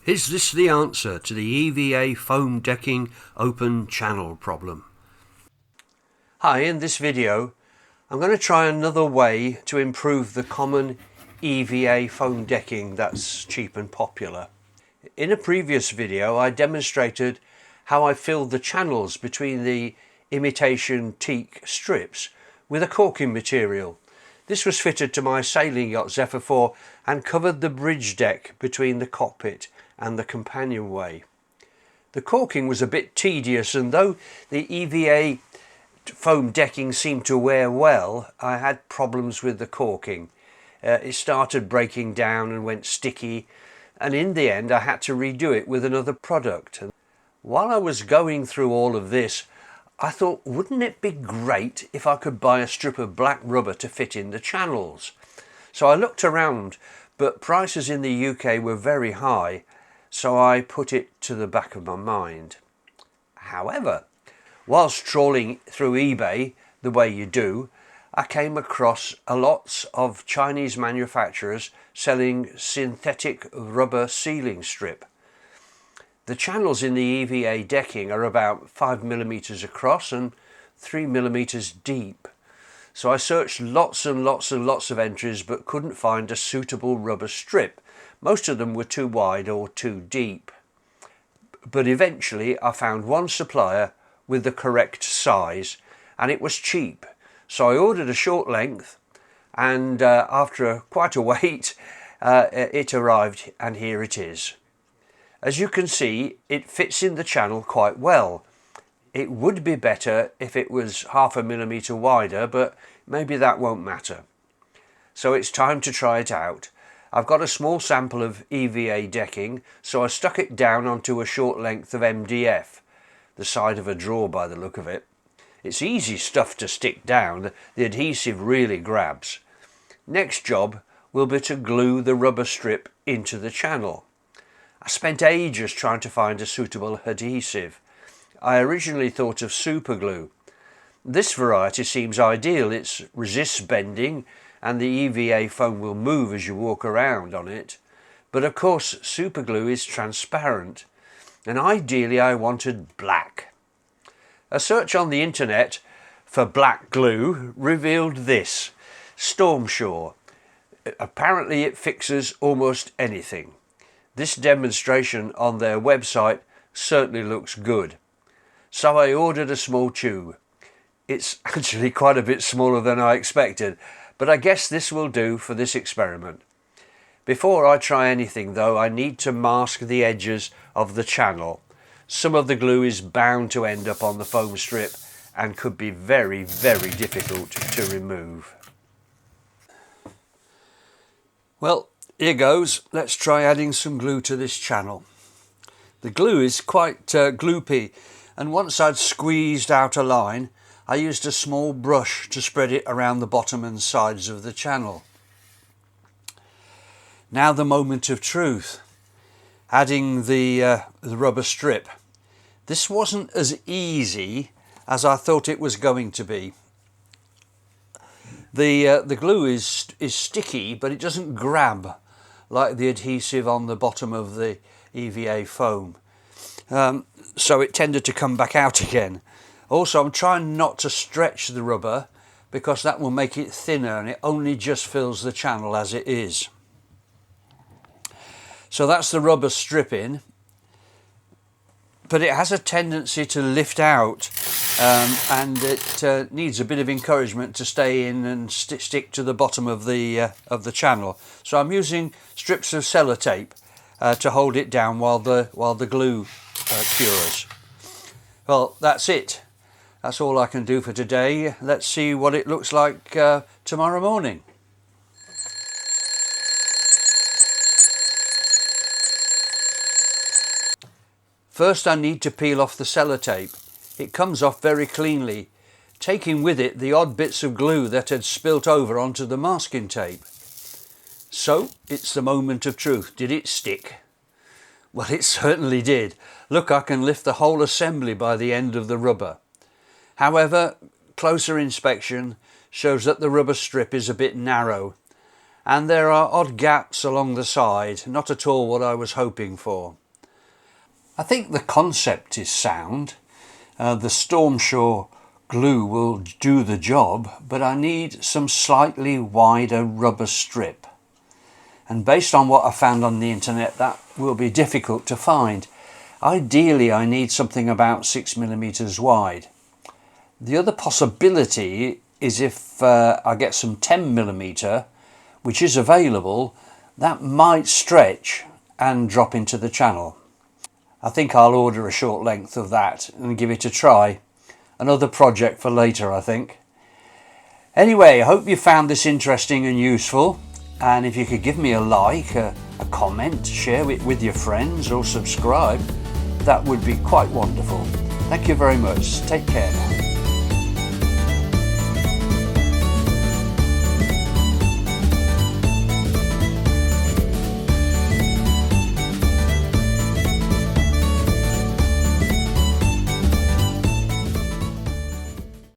Is this the answer to the EVA Foam Decking open channel problem? Hi, in this video I'm going to try another way to improve the common EVA foam decking that's cheap and popular. In a previous video I demonstrated how I filled the channels between the imitation teak strips with a caulking material. This was fitted to my sailing yacht Zephyr IV and covered the bridge deck between the cockpit and the companionway. The caulking was a bit tedious, and though the EVA foam decking seemed to wear well, I had problems with the caulking. It started breaking down and went sticky, and in the end I had to redo it with another product. And while I was going through all of this, I thought, wouldn't it be great if I could buy a strip of black rubber to fit in the channels? So I looked around, but prices in the UK were very high, so I put it to the back of my mind. However, whilst trawling through eBay the way you do, I came across a lot of Chinese manufacturers selling synthetic rubber sealing strip. The channels in the EVA decking are about 5mm across and 3mm deep. So I searched lots and lots and lots of entries but couldn't find a suitable rubber strip. Most of them were too wide or too deep. But eventually I found one supplier with the correct size, and it was cheap. So I ordered a short length, and after quite a wait it arrived, and here it is. As you can see, it fits in the channel quite well. It would be better if it was 0.5mm wider, but maybe that won't matter. So it's time to try it out. I've got a small sample of EVA decking, so I stuck it down onto a short length of MDF, the side of a drawer by the look of it. It's easy stuff to stick down, the adhesive really grabs. Next job will be to glue the rubber strip into the channel. I spent ages trying to find a suitable adhesive. I originally thought of super glue. This variety seems ideal. It resists bending and the EVA foam will move as you walk around on it. But of course super glue is transparent, and ideally I wanted black. A search on the internet for black glue revealed this: Stormsure. Apparently it fixes almost anything. This demonstration on their website certainly looks good. So I ordered a small tube. It's actually quite a bit smaller than I expected, but I guess this will do for this experiment. Before I try anything though, I need to mask the edges of the channel. Some of the glue is bound to end up on the foam strip and could be very, very difficult to remove. Well, here goes. Let's try adding some glue to this channel. The glue is quite gloopy, and once I'd squeezed out a line, I used a small brush to spread it around the bottom and sides of the channel. Now the moment of truth. Adding the rubber strip. This wasn't as easy as I thought it was going to be. The glue is sticky, but it doesn't grab like the adhesive on the bottom of the EVA foam. So it tended to come back out again. Also, I'm trying not to stretch the rubber because that will make it thinner, and it only just fills the channel as it is. So that's the rubber strip in, but it has a tendency to lift out, and it needs a bit of encouragement to stay in and stick to the bottom of the channel. So I'm using strips of sellotape to hold it down while the glue cures. Well, that's it. That's all I can do for today. Let's see what it looks like tomorrow morning. First I need to peel off the sellotape. It comes off very cleanly, taking with it the odd bits of glue that had spilt over onto the masking tape. So it's the moment of truth. Did it stick? Well, it certainly did. Look, I can lift the whole assembly by the end of the rubber. However, closer inspection shows that the rubber strip is a bit narrow, and there are odd gaps along the side, not at all what I was hoping for. I think the concept is sound. The Stormsure glue will do the job, but I need some slightly wider rubber strip. And based on what I found on the internet, that will be difficult to find. Ideally, I need something about 6mm wide. The other possibility is if I get some 10mm, which is available, that might stretch and drop into the channel. I think I'll order a short length of that and give it a try. Another project for later, I think. Anyway, I hope you found this interesting and useful. And if you could give me a like, a comment, share it with your friends or subscribe, that would be quite wonderful. Thank you very much. Take care now.